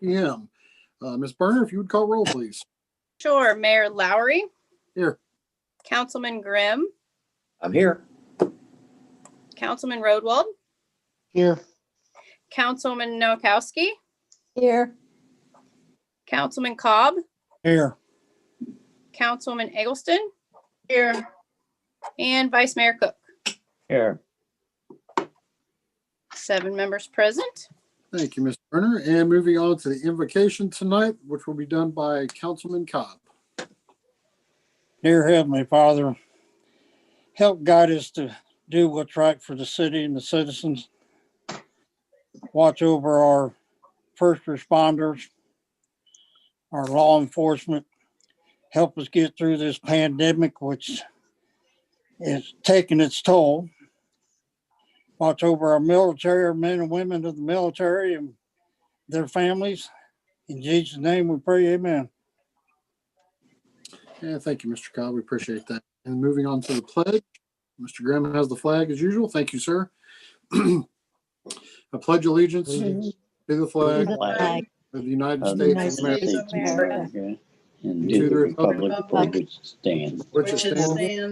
p.m. Ms. Berner, if you would call roll, please. Sure. Mayor Lowry, Here. Councilman Grimm, I'm here. Councilman Rodwald, Here. Councilman Nowakowski, Here. Councilman Cobb, Here. Councilman Eggleston, Here. and Vice Mayor Cook. Here. 7 members present. Thank you, Ms. Berner. And moving on to the invocation tonight, which will be done by Councilman Cobb. Dear Heavenly Father, help guide us to do what's right for the city and the citizens. Watch over our first responders, our law enforcement. Help us get through this pandemic, which is taking its toll. Watch over our military, our men and women of the military and their families. In Jesus' name we pray, amen. Yeah, thank you, Mr. Cobb. We appreciate that. And moving on to the pledge. Mr. Grimm has the flag as usual. Thank you, sir. I pledge allegiance to the flag of the United States of America And to the republic for which it stands, which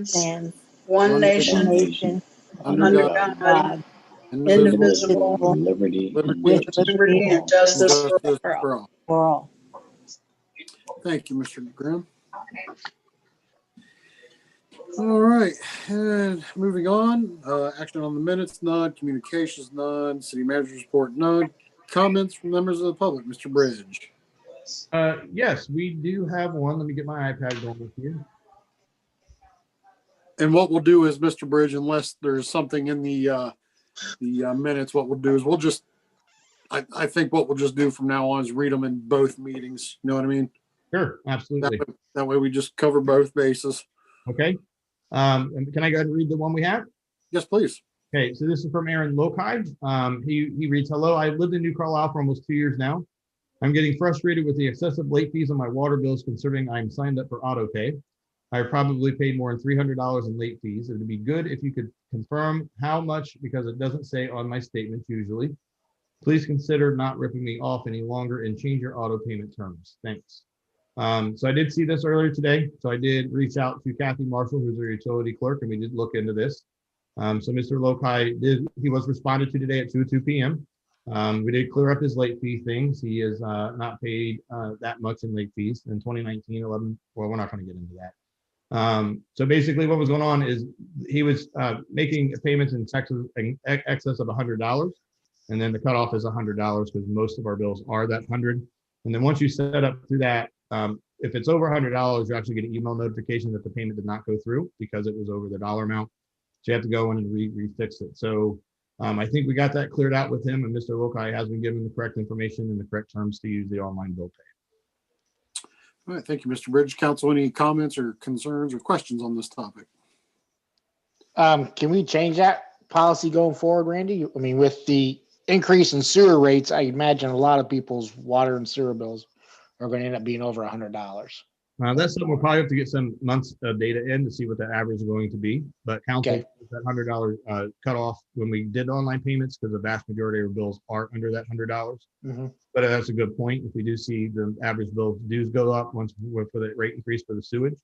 stands one nation, under God, God, indivisible, with liberty and justice for all. Thank you, Mr. Grimm. All right, and moving on, action on the minutes, none, communications, none, city manager's report, none, comments from members of the public, Mr. Bridge. Yes, we do have one. Let me get my iPad going with you. And what we'll do is, Mr. Bridge, unless there's something in the minutes, what we'll do is we'll just, I think what we'll just do from now on is read them in both meetings. You know what I mean? Sure, absolutely. That way we just cover both bases. Okay. And can I go ahead and read the one we have? Yes, please. Okay, so this is from Aaron Lokai. He reads, hello, I've lived in New Carlisle for almost 2 years now. I'm getting frustrated with the excessive late fees on my water bills considering I'm signed up for auto pay. I probably paid more than $300 in late fees. It would be good if you could confirm how much because it doesn't say on my statements usually. Please consider not ripping me off any longer and change your auto payment terms. Thanks. So I did see this earlier today. So I did reach out to Kathy Marshall, who's our utility clerk, and we did look into this. So Mr. Lokai he was responded to today at 2:02 p.m. We did clear up his late fee things. He is not paid that much in late fees in 2019, 11. Well, we're not going to get into that. So basically what was going on is he was making payments in excess of $100. And then the cutoff is $100 because most of our bills are that 100. And then once you set up through that, if it's over $100, you actually get an email notification that the payment did not go through because it was over the dollar amount. So you have to go in and refix it. So I think we got that cleared out with him, and Mr. Lokai has been given the correct information and the correct terms to use the online bill pay. All right, thank you, Mr. Bridge. Council, any comments or concerns or questions on this topic? Can we change that policy going forward, Randy? I mean, with the increase in sewer rates, I imagine a lot of people's water and sewer bills are going to end up being over $100. That's something we'll probably have to get some months of data in to see what the average is going to be. But council, that $100 cutoff when we did online payments because the vast majority of our bills are under that $100. Mm-hmm. But that's a good point. If we do see the average bill dues go up once for the rate increase for the sewage,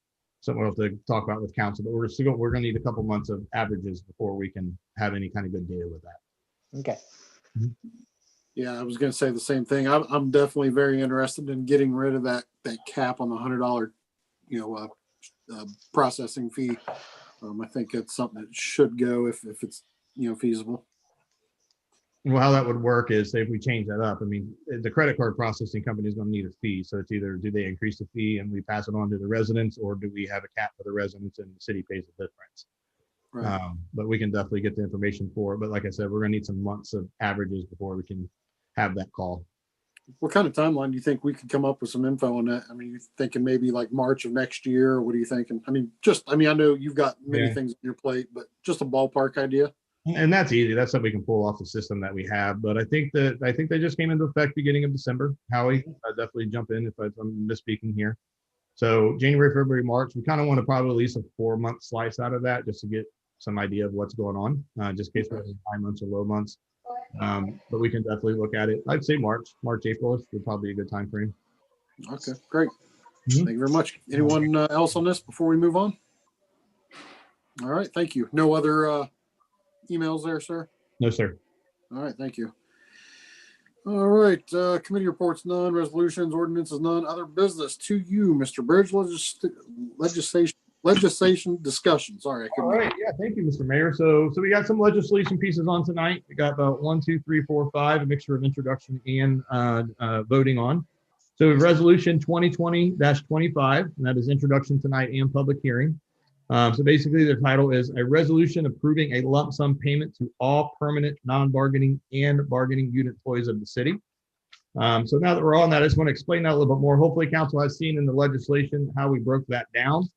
something we'll have to talk about with council. But we're going to need a couple months of averages before we can have any kind of good data with that. Okay. Mm-hmm. Yeah, I was going to say the same thing. I'm definitely very interested in getting rid of that cap on the $100, processing fee. I think it's something that should go if it's feasible. Well, how that would work is, say, if we change that up, I mean, the credit card processing company is going to need a fee. So it's either do they increase the fee and we pass it on to the residents, or do we have a cap for the residents and the city pays the difference? Right. But we can definitely get the information for it. But like I said, we're going to need some months of averages before we can have that call. What kind of timeline do you think we could come up with some info on that? I mean, you thinking maybe like March of next year, or what are you thinking? I mean, I know you've got many things on your plate, but just a ballpark idea. And that's easy. That's something we can pull off the system that we have. But I think they just came into effect beginning of December. Howie, definitely jump in if I'm misspeaking here. So January, February, March, we kind of want to probably release a 4-month slice out of that just to get some idea of what's going on, just in case we have high months or low months. But we can definitely look at it. I'd say March, April would probably be a good time frame. Okay, great. Mhm. Thank you very much. Anyone else on this before we move on? All right, thank you. No other emails there, sir? No, sir. All right, thank you. All right, committee reports none, resolutions, ordinances none, other business to you, Mr. Bridge, legislation discussion. Sorry, I All couldn't. right. Yeah. Thank you, Mr. Mayor. So we got some legislation pieces on tonight. We got about 1, 2, 3, 4, 5, a mixture of introduction and voting on. So resolution 2020-25, and that is introduction tonight and public hearing. So basically the title is a resolution approving a lump sum payment to all permanent, non-bargaining and bargaining unit employees of the city. So now that we're on that, I just want to explain that a little bit more. Hopefully council has seen in the legislation how we broke that down.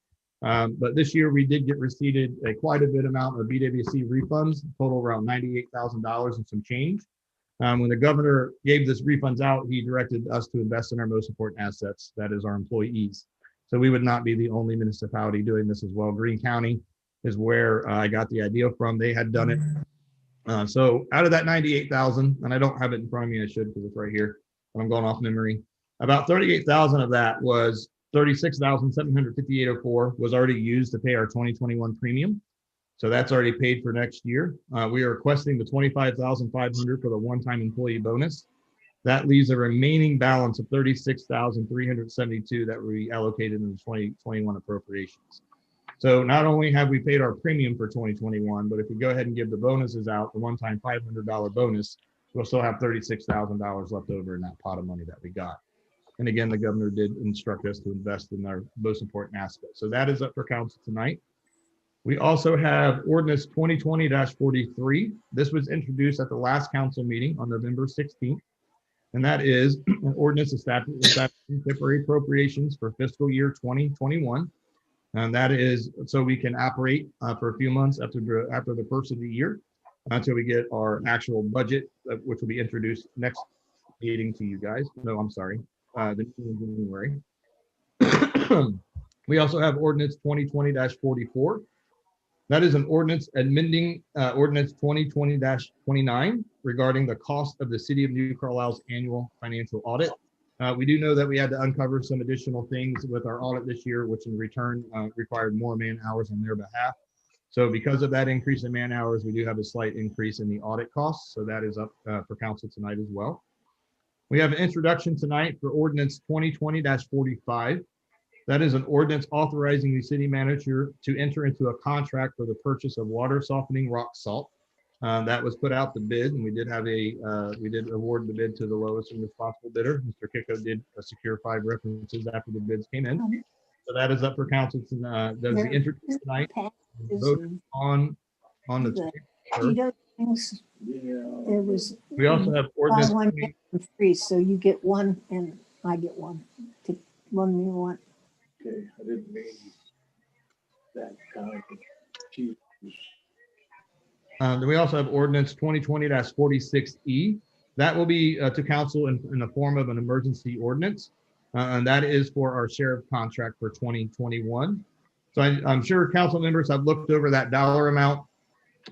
But this year we did get receipted quite a bit amount of BWC refunds, total around $98,000 and some change. When the governor gave this refunds out, he directed us to invest in our most important assets, that is our employees. So we would not be the only municipality doing this as well. Greene County is where I got the idea from. They had done it. So out of that 98,000, and I don't have it in front of me, I should because it's right here, but I'm going off memory. About 38,000 of that was 36,758.04 was already used to pay our 2021 premium. So that's already paid for next year. We are requesting the 25,500 for the one-time employee bonus. That leaves a remaining balance of 36,372 that we allocated in the 2021 appropriations. So not only have we paid our premium for 2021, but if we go ahead and give the bonuses out, the one-time $500 bonus, we'll still have $36,000 left over in that pot of money that we got. And again, the governor did instruct us to invest in our most important aspects. So that is up for council tonight. We also have ordinance 2020-43. This was introduced at the last council meeting on November 16th. And that is an ordinance establishing temporary appropriations for fiscal year 2021. And that is so we can operate for a few months after the first of the year until we get our actual budget, which will be introduced next meeting to you guys. No, I'm sorry, the January. We also have ordinance 2020-44. That is an ordinance amending ordinance 2020-29 regarding the cost of the City of New Carlisle's annual financial audit. We do know that we had to uncover some additional things with our audit this year, which in return required more man hours on their behalf. So because of that increase in man hours, we do have a slight increase in the audit costs. So that is up for council tonight as well. We have an introduction tonight for ordinance 2020-45. That is an ordinance authorizing the city manager to enter into a contract for the purchase of water softening rock salt. That was put out the bid, and we did award the bid to the lowest and responsible bidder. Mr. Kiko did secure 5 references after the bids came in. So that is up for council to does the introduction tonight. Vote on the things. There was. We also have ordinance. Buy one, get one free, so you get one and I get one. Take one you want. Okay, I didn't mean that kind of cheap. Then we also have ordinance 2020-46E. That will be to council in the form of an emergency ordinance. And that is for our sheriff contract for 2021. So I'm sure council members have looked over that dollar amount.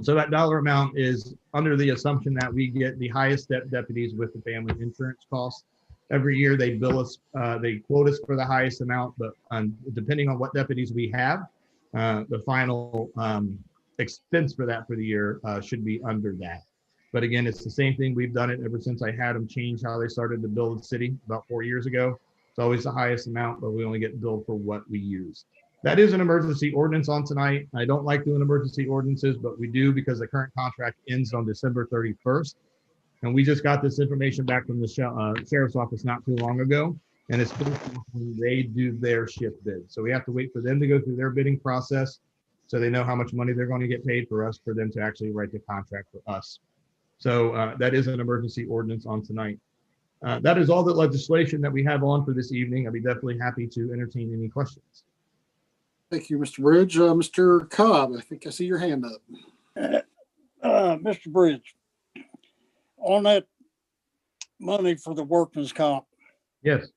So that dollar amount is under the assumption that we get the highest step deputies with the family insurance costs. Every year they bill us, they quote us for the highest amount, but depending on what deputies we have, the final expense for that for the year should be under that. But again, it's the same thing. We've done it ever since I had them change how they started to bill the city about 4 years ago. It's always the highest amount, but we only get billed for what we use. That is an emergency ordinance on tonight. I don't like doing emergency ordinances, but we do because the current contract ends on December 31st. And we just got this information back from the sheriff's office not too long ago. And it's when they do their shift bid. So we have to wait for them to go through their bidding process so they know how much money they're going to get paid for us for them to actually write the contract for us. So that is an emergency ordinance on tonight. That is all the legislation that we have on for this evening. I'll be definitely happy to entertain any questions. Thank you, Mr. Bridge. Mr. Cobb, I think I see your hand up. Mr. Bridge, on that money for the workman's comp, Yes,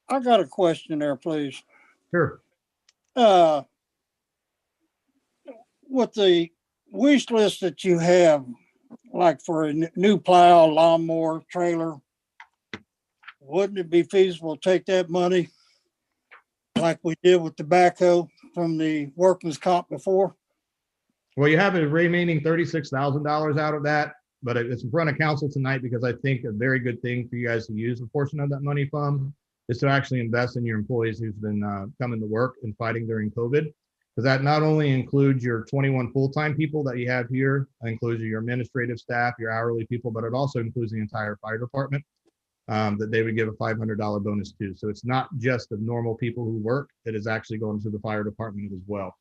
I got a question there, please. sure. With the wish list that you have like for a new plow, lawnmower, trailer, wouldn't it be feasible to take that money like we did with the backhoe from the workman's comp before? Well, you have a remaining $36,000 out of that, but it's in front of council tonight because I think a very good thing for you guys to use a portion of that money from is to actually invest in your employees who's been coming to work and fighting during COVID. Because that not only includes your 21 full-time people that you have here, it includes your administrative staff, your hourly people, but it also includes the entire fire department that they would give a $500 bonus to. So it's not just the normal people who work, it is actually going to the fire department as well.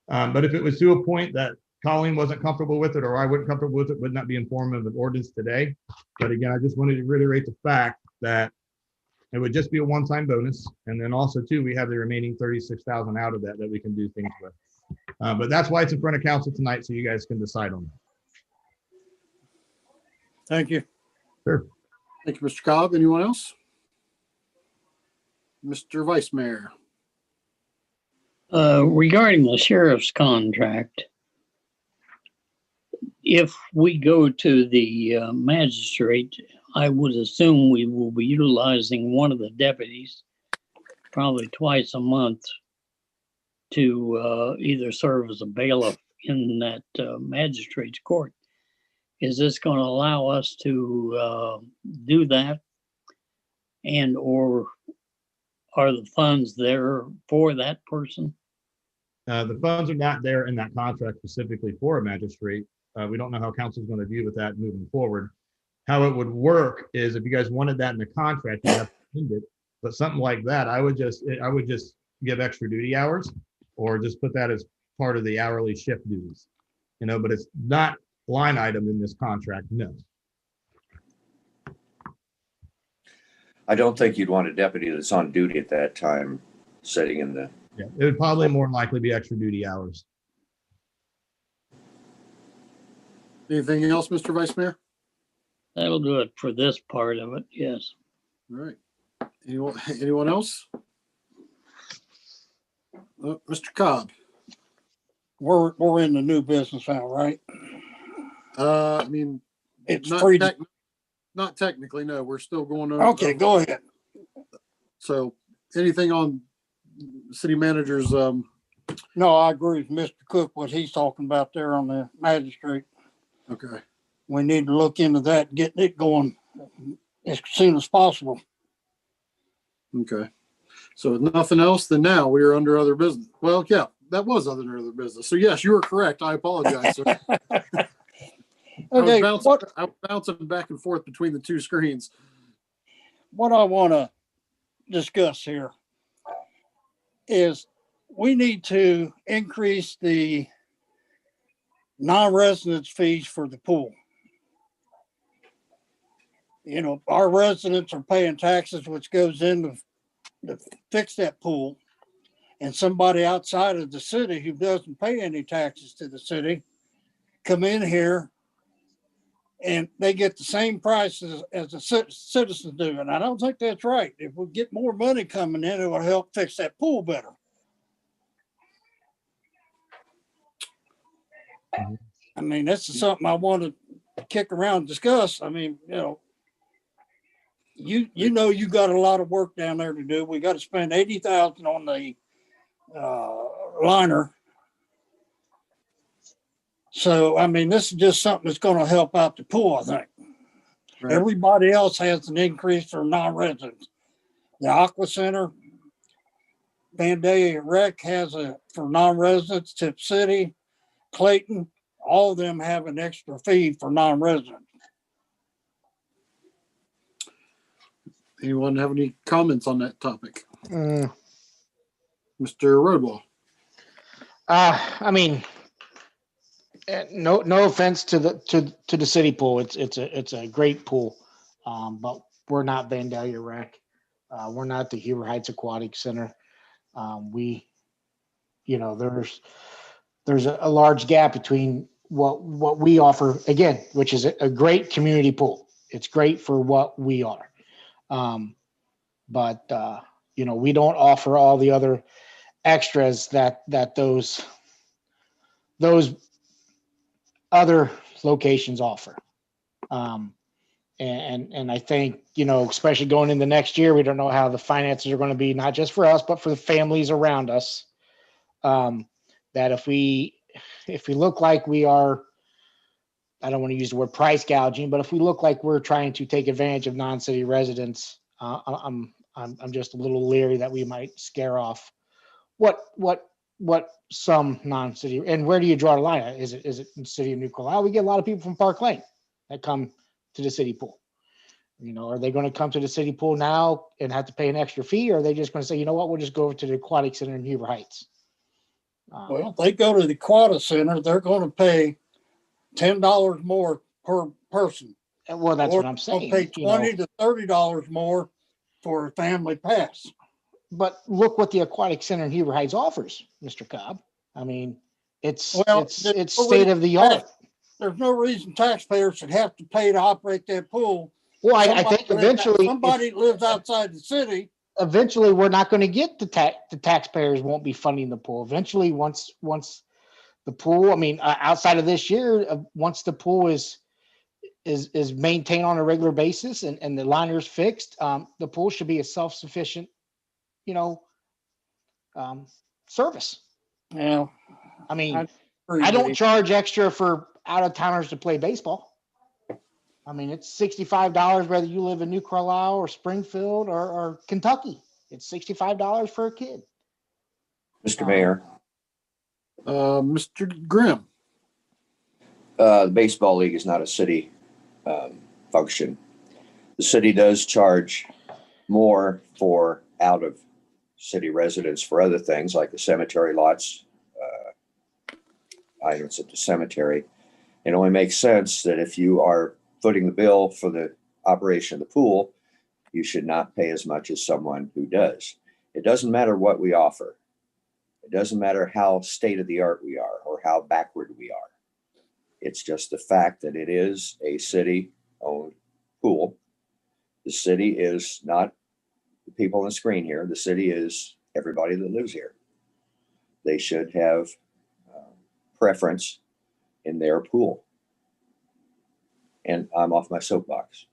But if it was to a point that Colleen wasn't comfortable with it, or I wasn't comfortable with it, would not be informed of an ordinance today. But again, I just wanted to reiterate the fact that it would just be a one-time bonus. And then also too, we have the remaining 36,000 out of that we can do things with. But that's why it's in front of council tonight, so you guys can decide on that. Thank you. Sure. Thank you, Mr. Cobb. Anyone else? Mr. Vice Mayor. Regarding the sheriff's contract, if we go to the magistrate, I would assume we will be utilizing one of the deputies probably twice a month to either serve as a bailiff in that magistrate's court. Is this going to allow us to do that? And or are the funds there for that person? The funds are not there in that contract specifically for a magistrate. We don't know how council's going to deal with that moving forward. How it would work is if you guys wanted that in the contract, you have to end it. But something like that, I would just give extra duty hours or just put that as part of the hourly shift duties, but it's not line item in this contract, no. I don't think you'd want a deputy that's on duty at that time sitting in the. Yeah, it would probably more than likely be extra duty hours. Anything else, Mr. Vice Mayor? That'll do it for this part of it, yes. All right. Anyone else? Mr. Cobb. We're in the new business now, right? I mean, It's not, free. not technically, no. We're still going over. Okay, go ahead. So anything on city manager's, No, I agree with Mr. Cook, what he's talking about there on the magistrate. okay. We need to look into that, getting it going as soon as possible. Okay. So with nothing else, then now we are under other business. Well, yeah, that was under other business. So yes, you were correct. I apologize, sir. Okay, I was bouncing back and forth between the two screens. what I want to discuss here is we need to increase the non-residence fees for the pool. Our residents are paying taxes, which goes in to fix that pool. And somebody outside of the city who doesn't pay any taxes to the city come in here and they get the same prices as the citizens do. And I don't think that's right. If we get more money coming in, it will help fix that pool better. I mean, this is something I want to kick around and discuss. I mean, you got a lot of work down there to do. We got to spend $80,000 on the liner. So, I mean, this is just something that's going to help out the pool, I think. Right. Everybody else has an increase for non-residents. The Aqua Center, Vandalia Rec has for non-residents, Tip City, Clayton, all of them have an extra fee for non-residents. Anyone have any comments on that topic? Mm, Mr. Rodwell. I mean, no offense to the city pool. It's a great pool, but we're not Vandalia Rec. We're not the Huber Heights Aquatic Center. There's a large gap between what we offer again, which is a great community pool. It's great for what we are. But we don't offer all the other extras that those other locations offer. And I think, especially going into next year, we don't know how the finances are going to be, not just for us, but for the families around us. That if we look like we are, I don't want to use the word price gouging, but if we look like we're trying to take advantage of non-city residents, I'm just a little leery that we might scare off what some non-city. And where do you draw the line? Is it in the city of New Carlisle? We get a lot of people from Park Lane that come to the city pool. Are they going to come to the city pool now and have to pay an extra fee, or are they just going to say, you know what, we'll just go over to the Aquatic Center in Huber Heights? Well, if they go to the Aquatic Center, they're going to pay $10 more per person. Well, that's Or what I'm saying. they'll pay $20 to $30 more for a family pass. But look what the Aquatic Center in Huber Heights offers, Mr. Cobb. I mean, it's state of the art. There's no reason taxpayers should have to pay to operate that pool. Well, I think eventually somebody lives outside the city. Eventually, we're not going to get the taxpayers won't be funding the pool. Eventually, once the pool, outside of this year, once the pool is maintained on a regular basis and the liners fixed, the pool should be a self-sufficient, service. Yeah. I don't charge extra for out-of-towners to play baseball. It's $65 whether you live in New Carlisle or Springfield or Kentucky. It's $65 for a kid. Mr. Mayor, Mr. Grimm. the baseball league is not a city function. The city does charge more for out of city residents for other things like the cemetery lots, items at the cemetery. It only makes sense that if you are footing the bill for the operation of the pool, you should not pay as much as someone who does. It doesn't matter what we offer. It doesn't matter how state of the art we are or how backward we are. It's just the fact that it is a city-owned pool. The city is not the people on the screen here. The city is everybody that lives here. They should have preference in their pool. And I'm off my soapbox.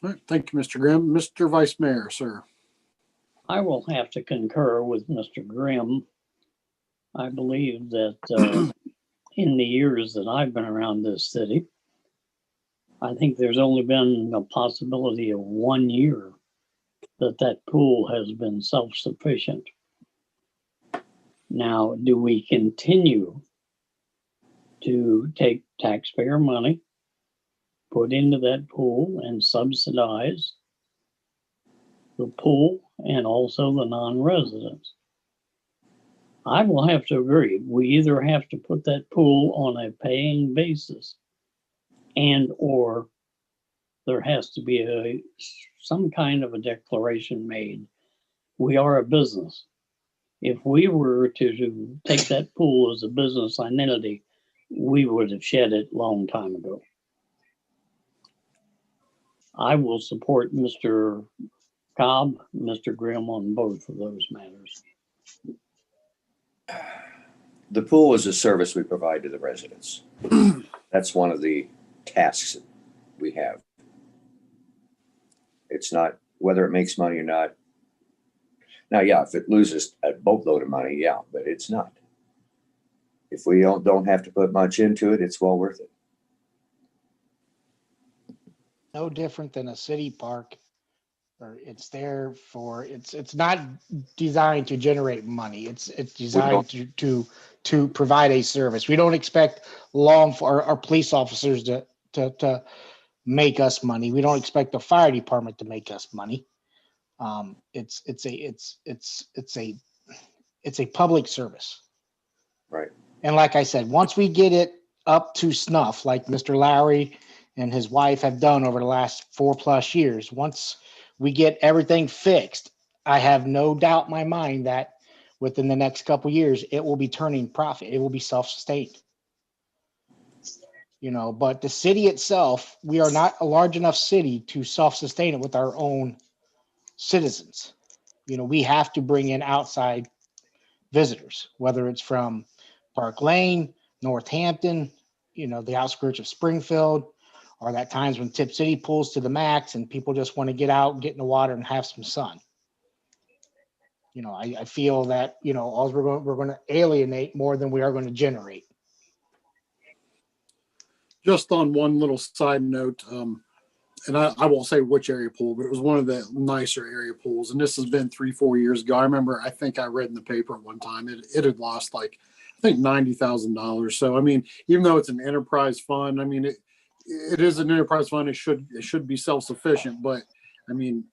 All right, thank you, Mr. Grimm. Mr. Vice Mayor, sir. I will have to concur with Mr. Grimm. I believe that in the years that I've been around this city, I think there's only been a possibility of 1 year that pool has been self-sufficient. Now, do we continue to take taxpayer money, put into that pool and subsidize the pool and also the non-residents? I will have to agree. We either have to put that pool on a paying basis and or there has to be some kind of a declaration made. We are a business. If we were to take that pool as a business identity, we would have shed it a long time ago. I will support Mr. Cobb, Mr. Grimm on both of those matters. The pool is a service we provide to the residents. That's one of the tasks that we have. It's not whether it makes money or not. Now, yeah, if it loses a boatload of money, yeah, but it's not. If we don't have to put much into it, it's well worth it. No different than a city park, or it's there for it's not designed to generate money. It's designed to provide a service. We don't expect our police officers to make us money. We don't expect the fire department to make us money. It's a public service. Right. And like I said, once we get it up to snuff, like Mr. Lowry and his wife have done over the last 4+ years, once we get everything fixed, I have no doubt in my mind that within the next couple of years, it will be turning profit. It will be self-sustained. But the city itself, we are not a large enough city to self-sustain it with our own citizens. We have to bring in outside visitors, whether it's from Park Lane, Northampton, the outskirts of Springfield, or that times when Tip City pulls to the max and people just want to get out, get in the water and have some sun. I feel that, all we're going to alienate more than we are going to generate. Just on one little side note, and I won't say which area pool, but it was one of the nicer area pools. And this has been 3-4 years ago. I think I read in the paper at one time, it had lost like, I think $90,000. So, I mean, even though it's an enterprise fund, I mean, it is an enterprise fund. It should be self-sufficient, but I mean,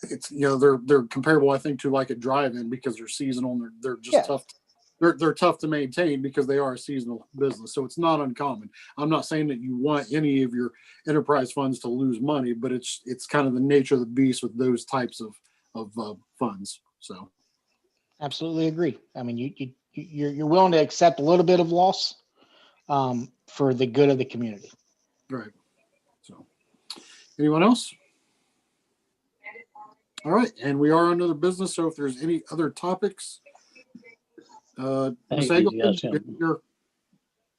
it's, they're comparable, I think, to like a drive-in because they're seasonal and they're just tough. They're tough to maintain because they are a seasonal business. So it's not uncommon. I'm not saying that you want any of your enterprise funds to lose money, but it's kind of the nature of the beast with those types of funds. So. Absolutely agree. I mean, you're willing to accept a little bit of loss for the good of the community. Right. So anyone else? All right. And we are under the business. So if there's any other topics, Ms. Eggleston,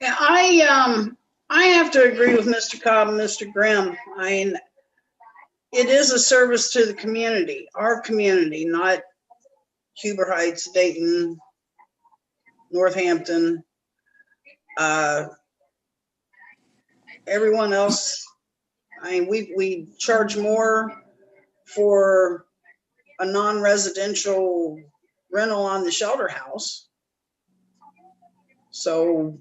Yeah, I have to agree with Mr. Cobb and Mr. Grimm. I mean, it is a service to the community, our community, not Huber Heights, Dayton, Northampton, everyone else. I mean, we charge more for a non-residential rental on the shelter house. So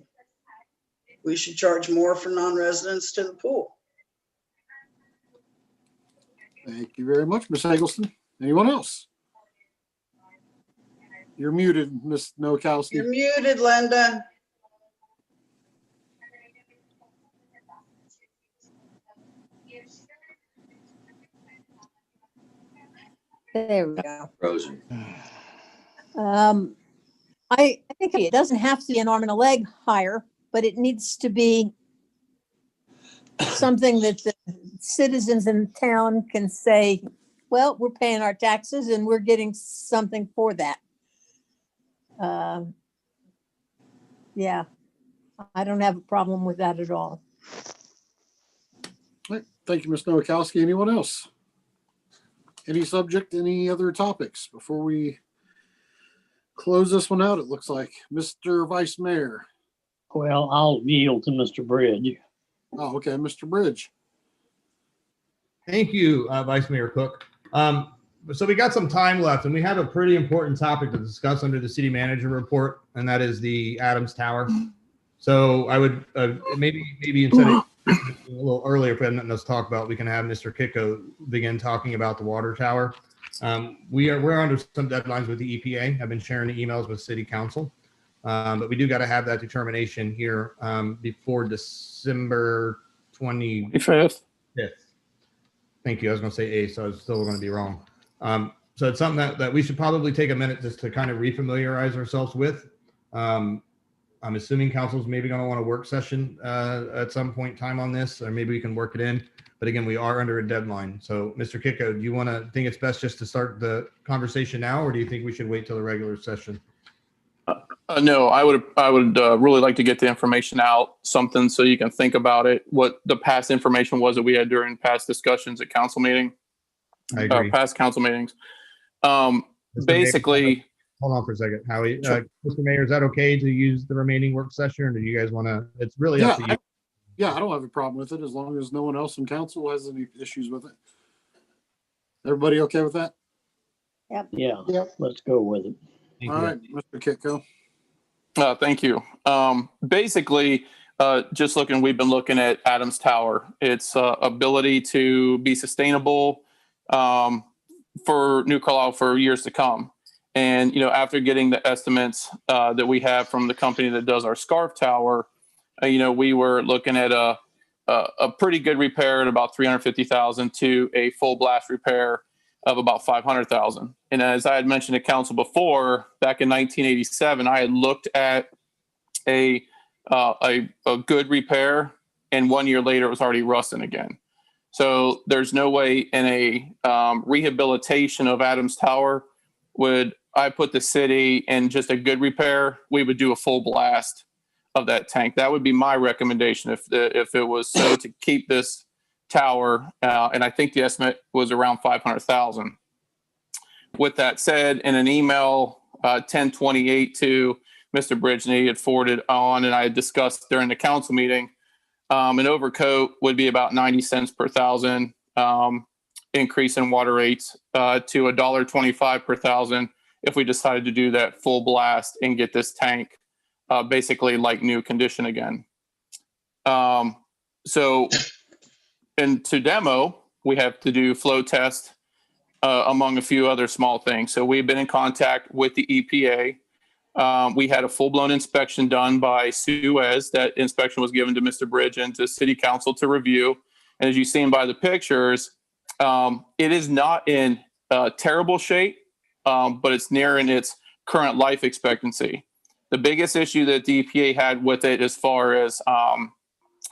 we should charge more for non-residents to the pool. Thank you very much, Ms. Eggleston. Anyone else? You're muted, Ms. Nowakowski. You're muted, Linda. There we go. Frozen. I think it doesn't have to be an arm and a leg hire, but it needs to be something that the citizens in town can say, well, we're paying our taxes and we're getting something for that. Yeah, I don't have a problem with that at all. All right. Thank you, Ms. Nowakowski. Anyone else? Any subject, any other topics before we close this one out? It looks like Mr. Vice Mayor. Well, I'll yield to Mr. Bridge. Oh, okay, Mr. Bridge. Thank you, Vice Mayor Cook. So we got some time left, and we have a pretty important topic to discuss under the city manager report, and that is the Adams Tower. So I would maybe instead of a little earlier, if we have nothing else to talk about, we can have Mr. Kiko begin talking about the water tower. We're under some deadlines with the EPA. I've been sharing the emails with City Council, but we do got to have that determination here before December 25th. Thank you. I was going to say 8th, so I was still going to be wrong. So it's something that we should probably take a minute just to kind of refamiliarize ourselves with. I'm assuming council's maybe going to want a work session at some point in time on this, or maybe we can work it in. But again, we are under a deadline. So Mr. Kiko, do you want to think it's best just to start the conversation now, or do you think we should wait till the regular session? No, I would really like to get the information out, something so you can think about it, what the past information was that we had during past discussions at council meeting, I agree. past council meetings. Basically, Mayor, hold on for a second, Howie. Sure. Mr. Mayor, is that okay to use the remaining work session, or do you guys want to? It's really up to you. I don't have a problem with it as long as no one else in council has any issues with it. Everybody okay with that? Yep. Yeah, let's go with it. All right, Mr. Kitco. Thank you. Basically, we've been looking at Adams Tower. Its ability to be sustainable for New Carlisle for years to come. And, after getting the estimates that we have from the company that does our scarf tower, we were looking at a pretty good repair at about $350,000 to a full blast repair of about $500,000. And as I had mentioned to council before, back in 1987, I had looked at a good repair, and 1 year later it was already rusting again. So there's no way in a rehabilitation of Adams Tower would I put the city in just a good repair. We would do a full blast of that tank. That would be my recommendation if it was so to keep this tower. And I think the estimate was around 500,000. With that said, in an email 10/28 to Mr. Bridgeney had forwarded on, and I had discussed during the council meeting, an overcoat would be about 90 cents per thousand increase in water rates to $1.25 per thousand if we decided to do that full blast and get this tank basically like new condition again. So, and to demo, we have to do flow test among a few other small things. So we've been in contact with the EPA. We had a full-blown inspection done by Suez. That inspection was given to Mr. Bridge and to City Council to review. And as you've seen by the pictures, it is not in terrible shape, but it's nearing its current life expectancy. The biggest issue that the EPA had with it as far as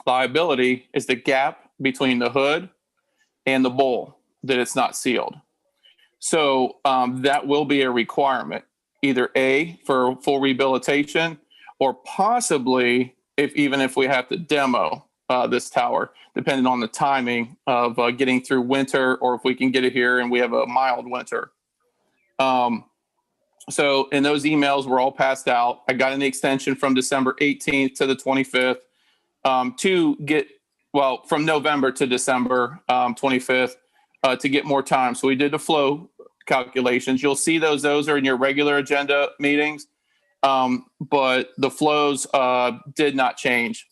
liability is the gap between the hood and the bowl, that it's not sealed. So that will be a requirement, either A, for full rehabilitation, or possibly even if we have to demo this tower, depending on the timing of getting through winter, or if we can get it here and we have a mild winter. So in those emails were all passed out. I got an extension from December 18th to the 25th to get, well, from November to December 25th to get more time. So we did the flow calculations. You'll see those are in your regular agenda meetings, but the flows did not change.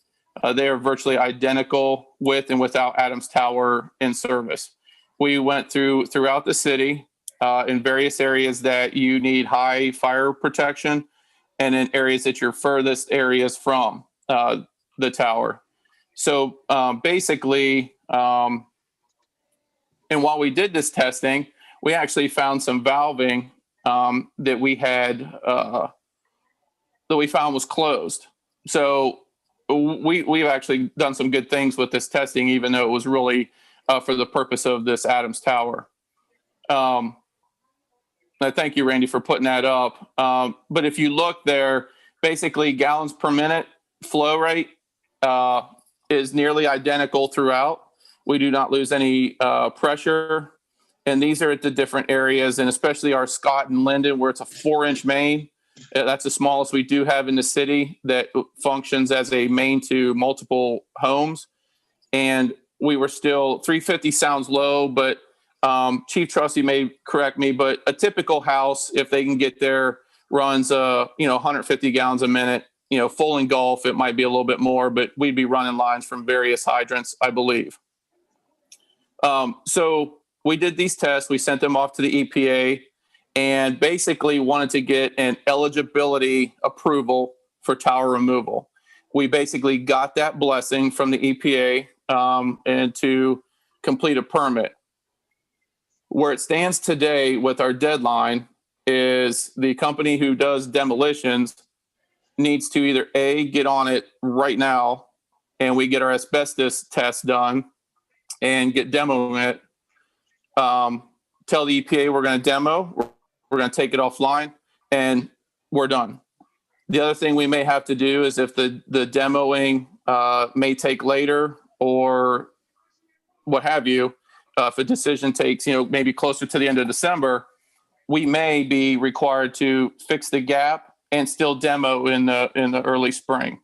They are virtually identical with and without Adams Tower in service. We went throughout the city in various areas that you need high fire protection, and in areas that you're furthest areas from the tower. So basically, and while we did this testing, we actually found some valving that we had that we found was closed. So we've actually done some good things with this testing, even though it was really for the purpose of this Adams Tower. I thank you, Randy, for putting that up. But if you look there, basically gallons per minute flow rate is nearly identical throughout. We do not lose any pressure. And these are at the different areas, and especially our Scott and Linden, where it's a 4-inch main. That's the smallest we do have in the city that functions as a main to multiple homes. And we were still, 350 sounds low, but Chief Trustee may correct me, but a typical house, if they can get there, runs 150 gallons a minute. Full engulf, it might be a little bit more, but we'd be running lines from various hydrants, I believe. So we did these tests. We sent them off to the EPA and basically wanted to get an eligibility approval for tower removal. We basically got that blessing from the EPA and to complete a permit. Where it stands today with our deadline is the company who does demolitions needs to either A, get on it right now and we get our asbestos test done and get demoing it. Tell the EPA we're going to demo, we're going to take it offline, and we're done. The other thing we may have to do is if the demoing may take later or what have you, if a decision takes, maybe closer to the end of December, we may be required to fix the gap and still demo in the early spring.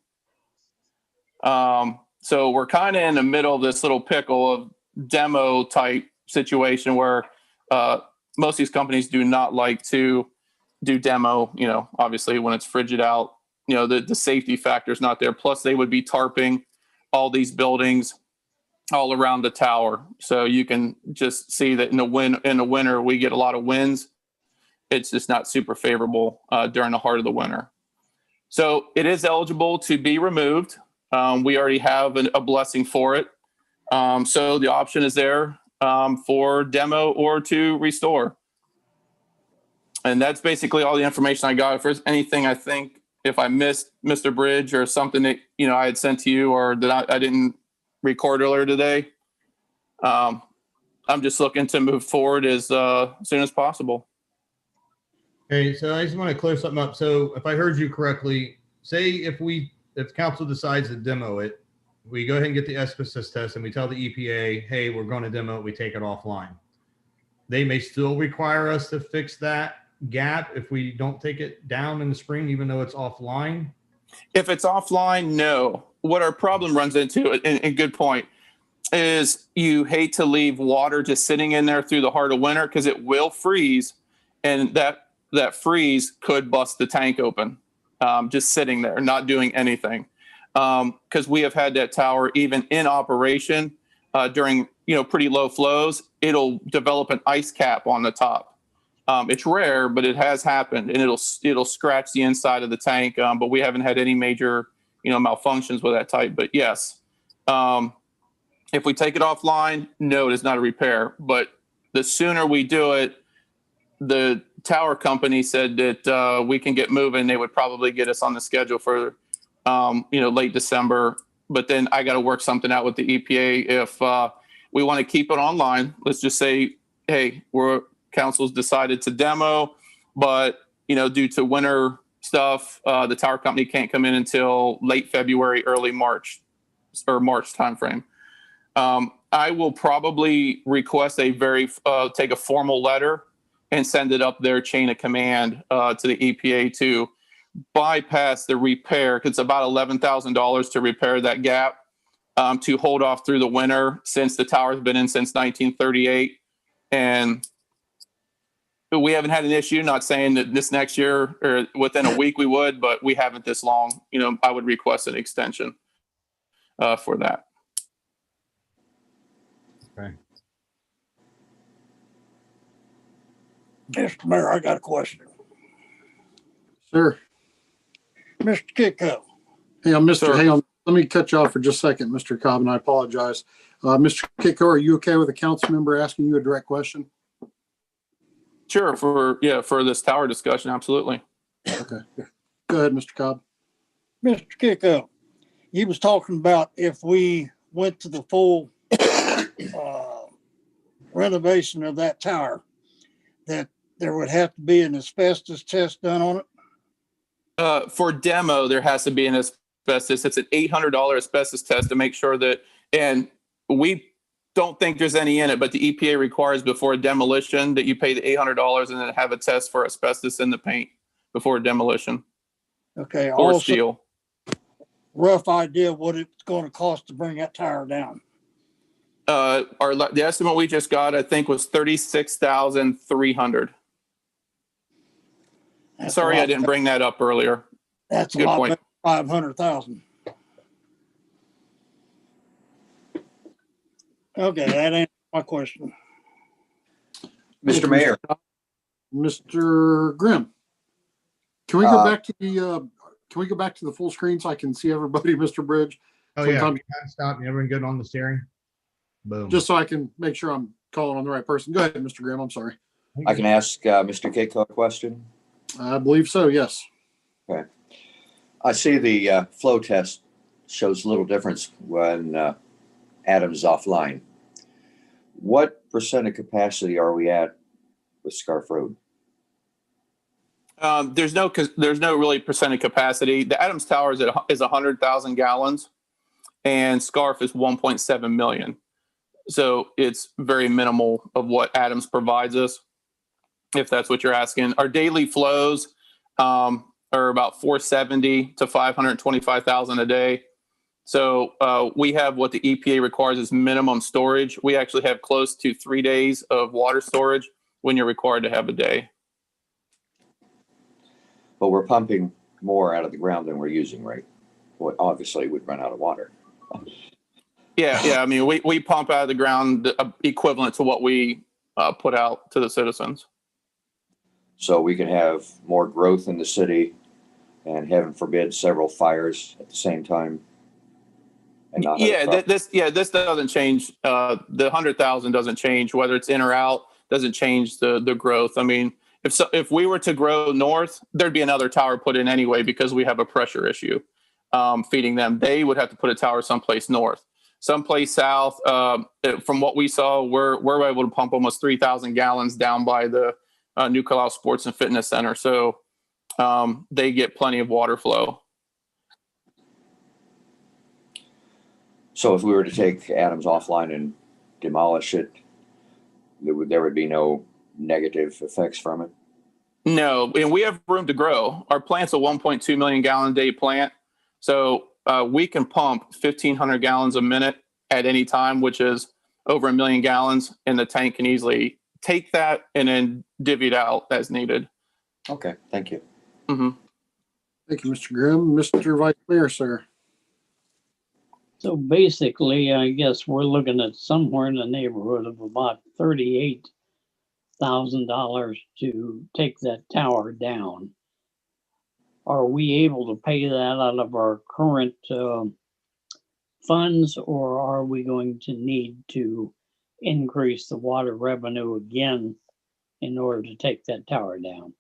So we're kind of in the middle of this little pickle of demo type situation where most of these companies do not like to do demo, obviously when it's frigid out, the safety factor is not there. Plus they would be tarping all these buildings all around the tower. So you can just see that in the winter, we get a lot of winds. It's just not super favorable during the heart of the winter. So it is eligible to be removed. We already have a blessing for it. So the option is there for demo or to restore. And that's basically all the information I got. If there's anything I think, if I missed Mr. Bridge or something that, I had sent to you or that I didn't record earlier today, I'm just looking to move forward as soon as possible. Okay, so I just want to clear something up. So if I heard you correctly, say if we if council decides to demo it, we go ahead and get the asbestos test and we tell the EPA, hey, we're going to demo it, we take it offline. They may still require us to fix that gap if we don't take it down in the spring, even though it's offline. If it's offline, no. What our problem runs into, and good point, is you hate to leave water just sitting in there through the heart of winter because it will freeze, and that freeze could bust the tank open, just sitting there, not doing anything. Because we have had that tower even in operation during pretty low flows, it'll develop an ice cap on the top. It's rare, but it has happened, and it'll scratch the inside of the tank. But we haven't had any major malfunctions with that type. But yes, if we take it offline, no, it is not a repair. But the sooner we do it, the tower company said that we can get moving. They would probably get us on the schedule for late December. But then I got to work something out with the EPA. If we want to keep it online, let's just say, hey, council's decided to demo, but due to winter stuff, the tower company can't come in until late February, early March timeframe. I will probably request take a formal letter and send it up their chain of command to the EPA to bypass the repair. It's about $11,000 to repair that gap, to hold off through the winter, since the tower's been in since 1938. And we haven't had an issue. Not saying that this next year or within a week we would, but we haven't this long. I would request an extension for that. Okay. Mr. Mayor, I got a question. Sir. Mr. Kicko. Hey, Sir. Hang on. Let me cut you off for just a second, Mr. Cobb, and I apologize. Mr. Kicko, are you okay with a council member asking you a direct question? Sure, for this tower discussion, absolutely. Okay. Go ahead, Mr. Cobb. Mr. Kicko, you was talking about if we went to the full renovation of that tower, that there would have to be an asbestos test done on it? For demo, there has to be an asbestos. It's an $800 asbestos test to make sure that, and we don't think there's any in it, but the EPA requires before demolition that you pay the $800 and then have a test for asbestos in the paint before demolition. Okay. Or Also, steel. rough idea what it's going to cost to bring that tower down. The estimate we just got, I think, was $36,300. Sorry, I didn't bring that up earlier. That's a Good lot point. better, 500,000. Okay, that answers my question. Mr. Mayor, Mr. Grimm, can we go back to the full screen so I can see everybody, Mr. Bridge? Oh yeah, Sometimes- stop. Everyone good on the steering? Boom. Just so I can make sure I'm calling on the right person. Go ahead, Mr. Grimm. I'm sorry. I can ask Mr. Keiko a question. I believe so, yes. Okay. I see the flow test shows a little difference when Adams is offline. What percent of capacity are we at with Scarf Road? There's no really percentage capacity. The Adams Tower is 100,000 gallons, and Scarf is 1.7 million. So it's very minimal of what Adams provides us, if that's what you're asking. Our daily flows are about 470 to 525,000 a day. So we have what the EPA requires as minimum storage. We actually have close to 3 days of water storage when you're required to have a day. But we're pumping more out of the ground than we're using, right? Well, obviously, we'd run out of water. Yeah. I mean, we pump out of the ground equivalent to what we put out to the citizens. So we can have more growth in the city and, heaven forbid, several fires at the same time. And not have a problem. This doesn't change. The 100,000 doesn't change whether it's in or out. Doesn't change the growth. I mean, if we were to grow north, there'd be another tower put in anyway because we have a pressure issue feeding them. They would have to put a tower someplace north. Someplace south, from what we saw, we're able to pump almost 3,000 gallons down by the New Carlisle Sports and Fitness Center. So they get plenty of water flow. So if we were to take Adams offline and demolish it, there would be no negative effects from it? No, and we have room to grow. Our plant's a 1.2 million gallon a day plant. So we can pump 1,500 gallons a minute at any time, which is over 1 million gallons. And the tank can easily take that and then divvy it out as needed. Okay, thank you. Mm-hmm. Thank you, Mr. Grimm. Mr. Vice Mayor, sir. So basically, I guess we're looking at somewhere in the neighborhood of about $38,000 to take that tower down. Are we able to pay that out of our current funds, or are we going to need to increase the water revenue again in order to take that tower down?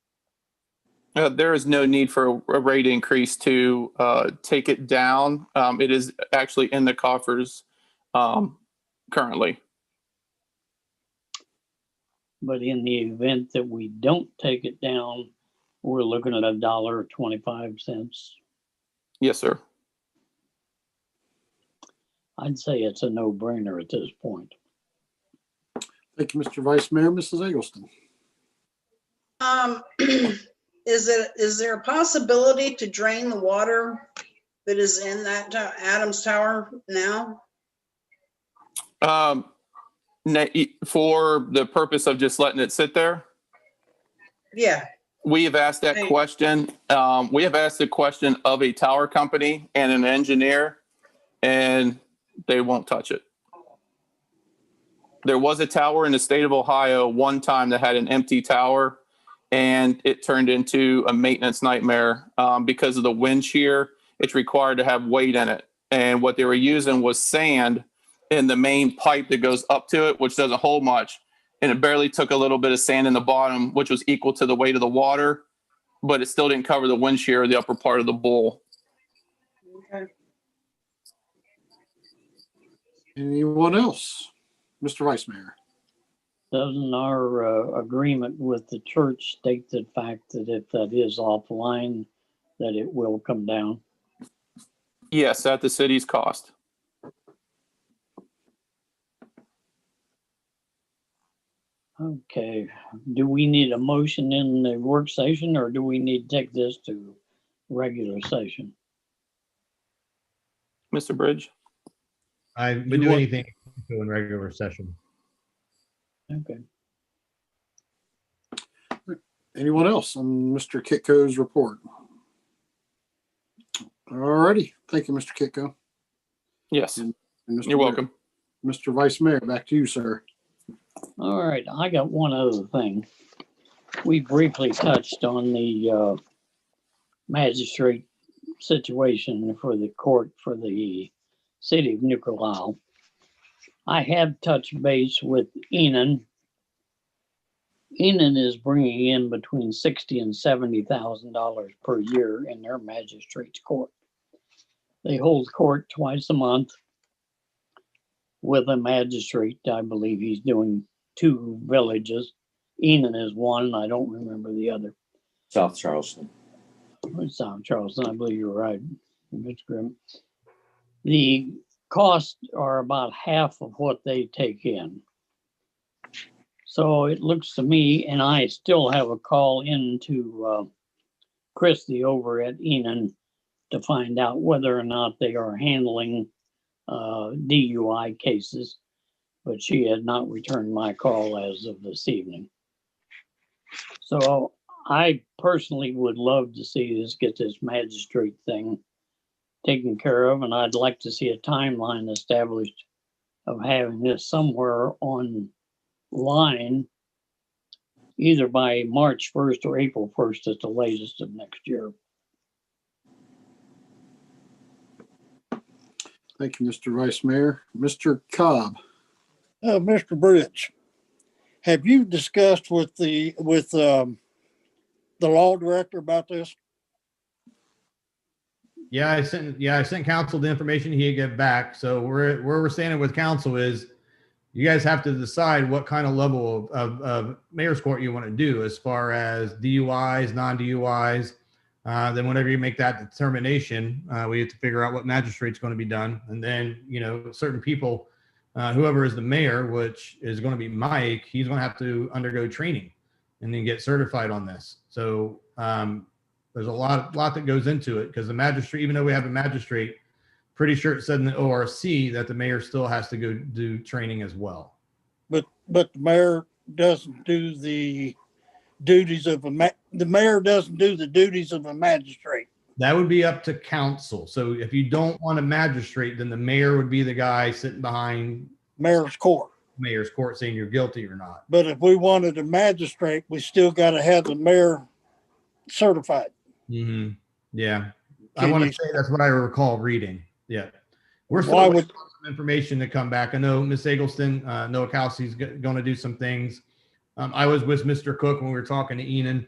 There is no need for a rate increase to take it down. It is actually in the coffers currently. But in the event that we don't take it down, we're looking at $1.25. Yes, sir. I'd say it's a no-brainer at this point. Thank you, Mr. Vice Mayor. Mrs. Eggleston. Is there a possibility to drain the water that is in that Adams Tower now? For the purpose of just letting it sit there? Yeah. We have asked that question. We have asked the question of a tower company and an engineer, and they won't touch it. There was a tower in the state of Ohio one time that had an empty tower, and it turned into a maintenance nightmare because of the wind shear. It's required to have weight in it. And what they were using was sand in the main pipe that goes up to it, which doesn't hold much. And it barely took a little bit of sand in the bottom, which was equal to the weight of the water, but it still didn't cover the wind shear of the upper part of the bowl. Okay. Anyone else? Mr. Vice Mayor. Doesn't our agreement with the church state the fact that if that is offline, that it will come down? Yes, at the city's cost. Okay, do we need a motion in the work session, or do we need to take this to regular session? Mr. Bridge? I would do anything in regular session. Okay. Anyone else on Mr. Kitco's report? All righty. Thank you, Mr. Kitco. Yes, And Mr. you're Mayor. welcome. Mr. Vice Mayor, back to you, sir. All right, I got one other thing. We briefly touched on the magistrate situation for the court for the city of New Carlisle. I have touched base with Enon. Enon is bringing in between $60,000 and $70,000 per year in their magistrate's court. They hold court twice a month with a magistrate. I believe he's doing 2 villages. Enon is one. I don't remember the other. South Charleston. South Charleston, I believe you're right, Mr. Grimm. The costs are about half of what they take in. So it looks to me, and I still have a call into Christie over at Enon to find out whether or not they are handling DUI cases, but she had not returned my call as of this evening. So I personally would love to see us get this magistrate thing taken care of, and I'd like to see a timeline established of having this somewhere online, either by March 1st or April 1st at the latest of next year. Thank you, Mr. Vice Mayor. Mr. Cobb. Mr. Bridge, have you discussed with the law director about this? Yeah, I sent council the information he gave back. So where we're standing with council is you guys have to decide what kind of level of mayor's court you want to do as far as DUIs, non-DUIs. Then whenever you make that determination, we have to figure out what magistrate's going to be done. And then, certain people, whoever is the mayor, which is going to be Mike, he's going to have to undergo training and then get certified on this. So there's a lot that goes into it, because the magistrate, even though we have a magistrate, pretty sure it said in the ORC that the mayor still has to go do training as well. But the mayor doesn't do the duties of the mayor doesn't do the duties of a magistrate. That would be up to council. So if you don't want a magistrate, then the mayor would be the guy sitting behind Mayor's court. saying you're guilty or not. But if we wanted a magistrate, we still got to have the mayor certified. Mm-hmm. Yeah. I Can want you- to say that's what I recall reading. Yeah. We're still Why waiting would- on some information to come back. I know Miss Eggleston, Nowakowski's going to do some things. I was with Mr. Cook when we were talking to Enon.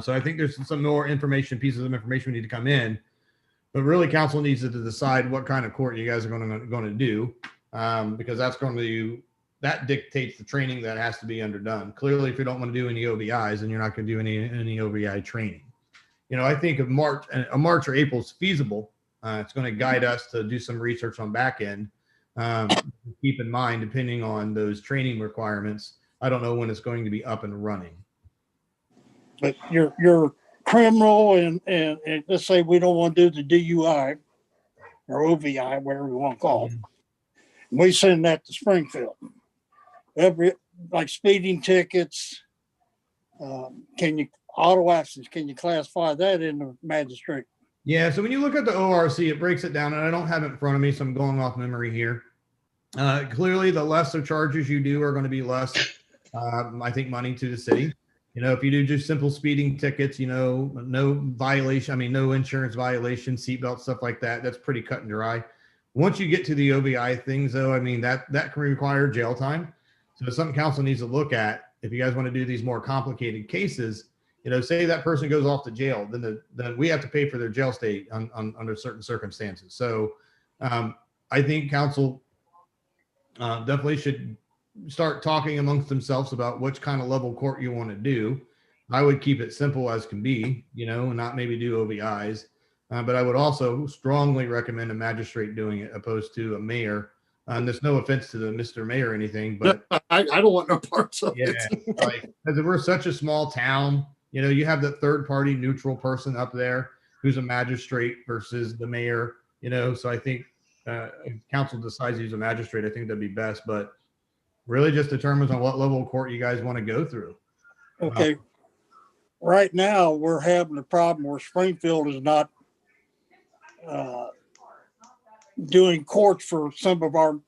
So I think there's some more pieces of information we need to come in. But really, council needs to decide what kind of court you guys are going to do, because that dictates the training that has to be underdone. Clearly, if you don't want to do any OBIs, then you're not going to do any OBI training. I think a March or April is feasible. It's going to guide us to do some research on back end. Keep in mind, depending on those training requirements, I don't know when it's going to be up and running. But your criminal and let's say we don't want to do the DUI or OVI, whatever you want to call it. We send that to Springfield. Like speeding tickets, auto accidents, can you classify that in the magistrate? Yeah, so when you look at the ORC, it breaks it down, and I don't have it in front of me, so I'm going off memory here. Clearly, the lesser charges you do are going to be less, I think, money to the city. If you do just simple speeding tickets, no violation, no insurance violation, seatbelt, stuff like that, that's pretty cut and dry. Once you get to the OBI things, though, that can require jail time. So it's something council needs to look at. If you guys want to do these more complicated cases, say that person goes off to jail, then we have to pay for their jail stay under certain circumstances. So I think council definitely should start talking amongst themselves about which kind of level court you want to do. I would keep it simple as can be, and not maybe do OBIs. But I would also strongly recommend a magistrate doing it opposed to a mayor. And there's no offense to the Mr. Mayor or anything, but I don't want no parts of yeah, it. because we're such a small town, you have the third party neutral person up there who's a magistrate versus the mayor, so I think if council decides to use a magistrate, I think that'd be best, but really just determines on what level of court you guys want to go through. Okay. Right now, we're having a problem where Springfield is not doing court for some of our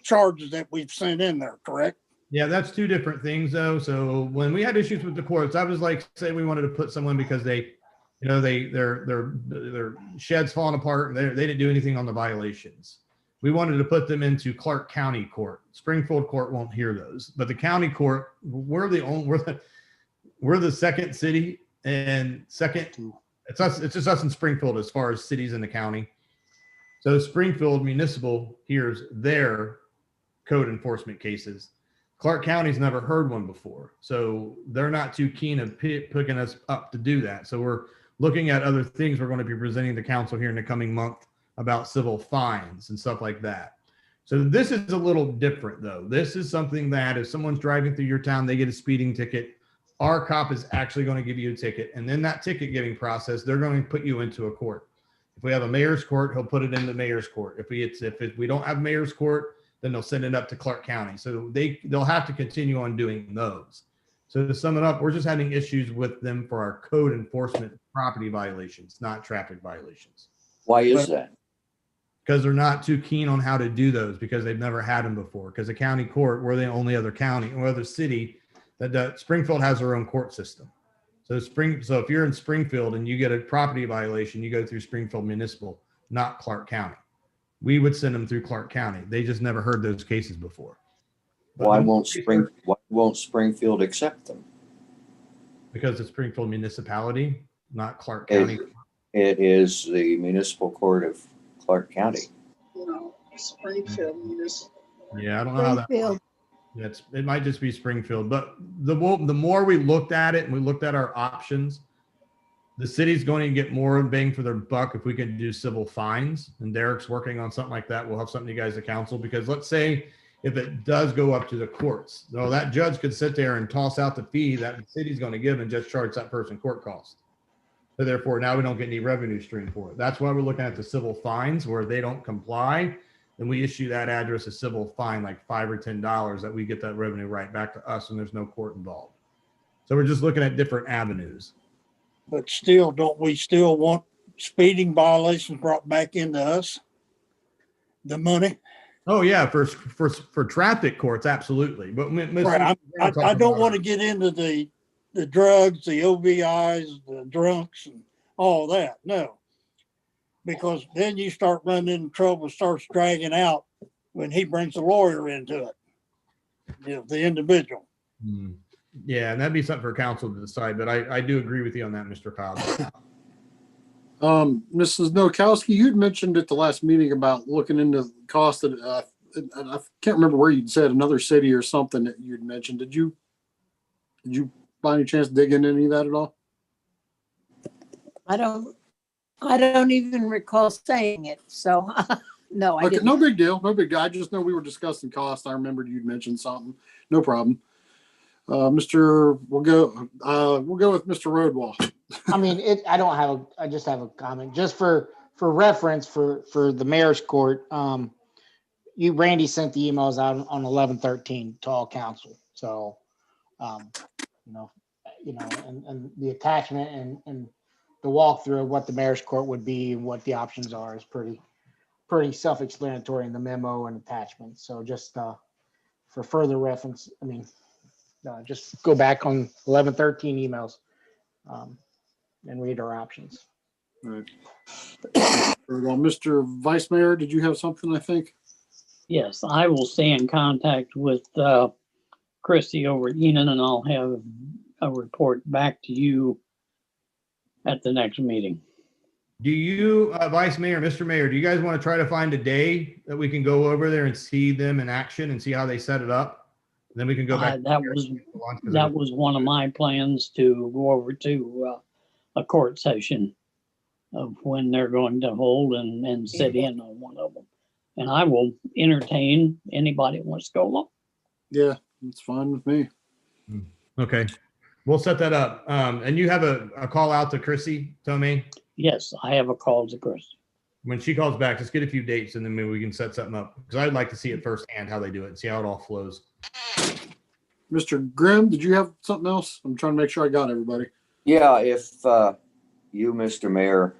charges that we've sent in there, correct? Yeah, that's two different things though. So when we had issues with the courts, I was like, say we wanted to put someone because their shed's falling apart and they didn't do anything on the violations. We wanted to put them into Clark County Court. Springfield Court won't hear those, but the county court, we're the second city and second. It's just us in Springfield as far as cities in the county. So Springfield Municipal hears their code enforcement cases. Clark County's never heard one before, so they're not too keen of picking us up to do that. So we're looking at other things we're going to be presenting to council here in the coming month about civil fines and stuff like that. So this is a little different though. This is something that if someone's driving through your town, they get a speeding ticket, our cop is actually going to give you a ticket. And then that ticket giving process, they're going to put you into a court. If we have a mayor's court, he'll put it in the mayor's court. If we don't have mayor's court, then they'll send it up to Clark County. So they'll have to continue on doing those. So to sum it up, we're just having issues with them for our code enforcement property violations, not traffic violations. Why is that? Because they're not too keen on how to do those because they've never had them before. Because the county court, we're the only other county or other city that Springfield has their own court system. So if you're in Springfield and you get a property violation, you go through Springfield Municipal, not Clark County. We would send them through Clark County. They just never heard those cases before. But Why won't Springfield accept them? Because it's Springfield Municipality, not Clark County. It is the municipal court of Clark County. No, Springfield Municipal. Yeah, I don't know how that. Springfield. It might just be Springfield, but the more we looked at it and we looked at our options, the city's going to get more bang for their buck if we can do civil fines. And Derek's working on something like that. We'll have something to you guys to council, because let's say if it does go up to the courts, though, that judge could sit there and toss out the fee that the city's going to give and just charge that person court costs. So therefore, now we don't get any revenue stream for it. That's why we're looking at the civil fines, where they don't comply, then we issue that address a civil fine, like $5 or $10, that we get that revenue right back to us, and there's no court involved. So we're just looking at different avenues. But still, don't we still want speeding violations brought back into us? The money? Oh yeah, for traffic courts, absolutely. But Right. I don't want to get into the drugs, the OVIs, the drunks, and all that. No, because then you start running into trouble, starts dragging out when he brings a lawyer into it. You know, the individual. Yeah, and that'd be something for council to decide. But I do agree with you on that, Mr. Cobb. Mrs. Nowakowski, you'd mentioned at the last meeting about looking into the cost of, I can't remember where you'd said another city or something that you'd mentioned. Did you by any chance dig into any of that at all? I don't even recall saying it. So no, I Okay, didn't. no big deal. No big deal. I just know we were discussing cost. I remembered you'd mentioned something. No problem. We'll go with Mr. Roadwall. I mean, I just have a comment, just for reference for the mayor's court. Randy sent the emails out on 11/13 to all council. So, and the attachment and the walkthrough of what the mayor's court would be and what the options are is pretty self-explanatory in the memo and attachment. So just for further reference, I mean, just go back on 11/13 emails and read our options. All right. Well, Mr. Vice Mayor, did you have something, I think? Yes, I will stay in contact with Christy over at Enon, and I'll have a report back to you at the next meeting. Do you, Vice Mayor, Mr. Mayor, do you guys want to try to find a day that we can go over there and see them in action and see how they set it up? Then we can go back. That was one of my plans, to go over to a court session of when they're going to hold and sit in on one of them. And I will entertain anybody who wants to go along. Yeah, it's fine with me. Okay, we'll set that up. And you have a call out to Chrissy, Tomei? Yes, I have a call to Chris. When she calls back, just get a few dates and then maybe we can set something up. Because I'd like to see it firsthand, how they do it, and see how it all flows. Mr. Grimm, did you have something else? I'm trying to make sure I got everybody. Yeah, if you, Mr. Mayor,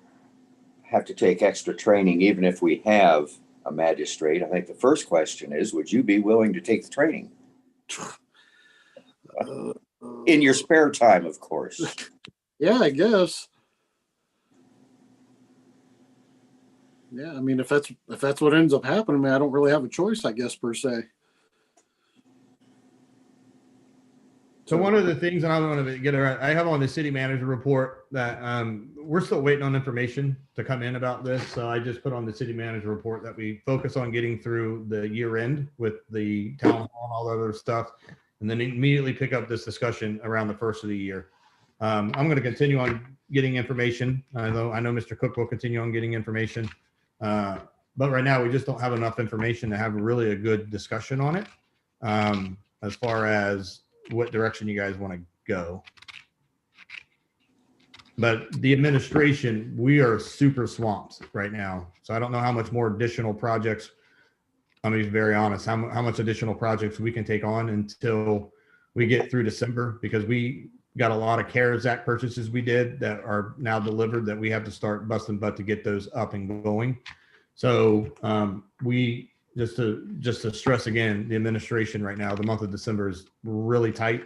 have to take extra training, even if we have a magistrate, I think the first question is, would you be willing to take the training? In your spare time, of course. Yeah, I guess. Yeah, I mean, if that's what ends up happening, I mean, I don't really have a choice, I guess, per se. So one of the things, and I want to get around, I have on the city manager report that we're still waiting on information to come in about this. So I just put on the city manager report that we focus on getting through the year end with the town hall and all that other stuff, and then immediately pick up this discussion around the first of the year. I'm going to continue on getting information. I know Mr. Cook will continue on getting information. But right now we just don't have enough information to have really a good discussion on it. As far as what direction you guys want to go. But the administration, we are super swamped right now. So I don't know how much more additional projects, I'm going to be very honest, how much additional projects we can take on until we get through December, because we got a lot of CARES Act purchases we did that are now delivered that we have to start busting butt to get those up and going. So we, just to stress again, the administration right now, the month of December is really tight.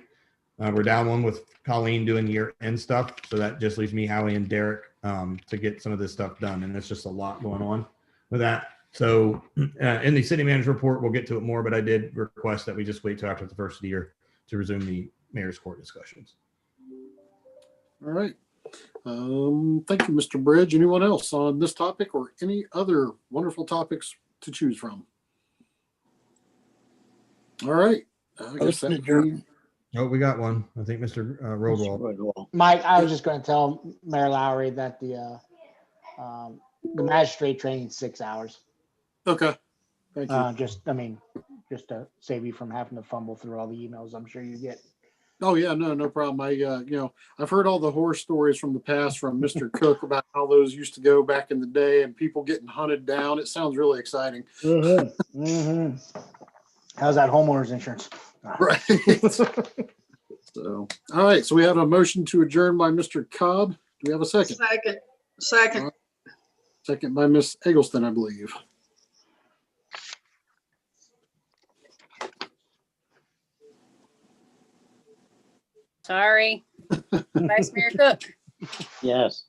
We're down one with Colleen doing year-end stuff. So that just leaves me, Howie, and Derek to get some of this stuff done. And it's just a lot going on with that. So in the city manager report, we'll get to it more, but I did request that we just wait till after the first of the year to resume the mayor's court discussions. All right. Thank you, Mr. Bridge. Anyone else on this topic or any other wonderful topics to choose from? All right. I guess that- Adjourn. Oh, we got one. I think Mr. Rodwell. Mike, I was just gonna tell Mayor Lowry that the magistrate training 6 hours. Okay. Thank you. Just to save you from having to fumble through all the emails I'm sure you get. Oh yeah, no problem. I've heard all the horror stories from the past from Mr. Cook about how those used to go back in the day and people getting hunted down. It sounds really exciting. How's that homeowner's insurance? Right. So, all right. So we have a motion to adjourn by Mr. Cobb. Do we have a second? Second. Second by Miss Eggleston, I believe. Sorry. Vice Mayor Cook, Yes.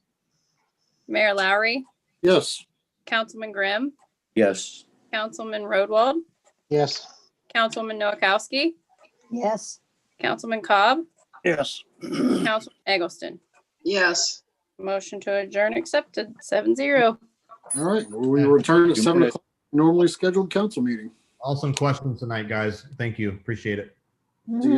Mayor Lowry, Yes. Councilman Grimm, Yes. Councilman Rodwald, Yes. Councilman Noakowski, Yes. Councilman Cobb, Yes. Councilman Eggleston. Yes. Motion to adjourn accepted, 7-0. All right. Well, we return at 7 o'clock, normally scheduled council meeting. Awesome questions tonight, guys. Thank you. Appreciate it. See you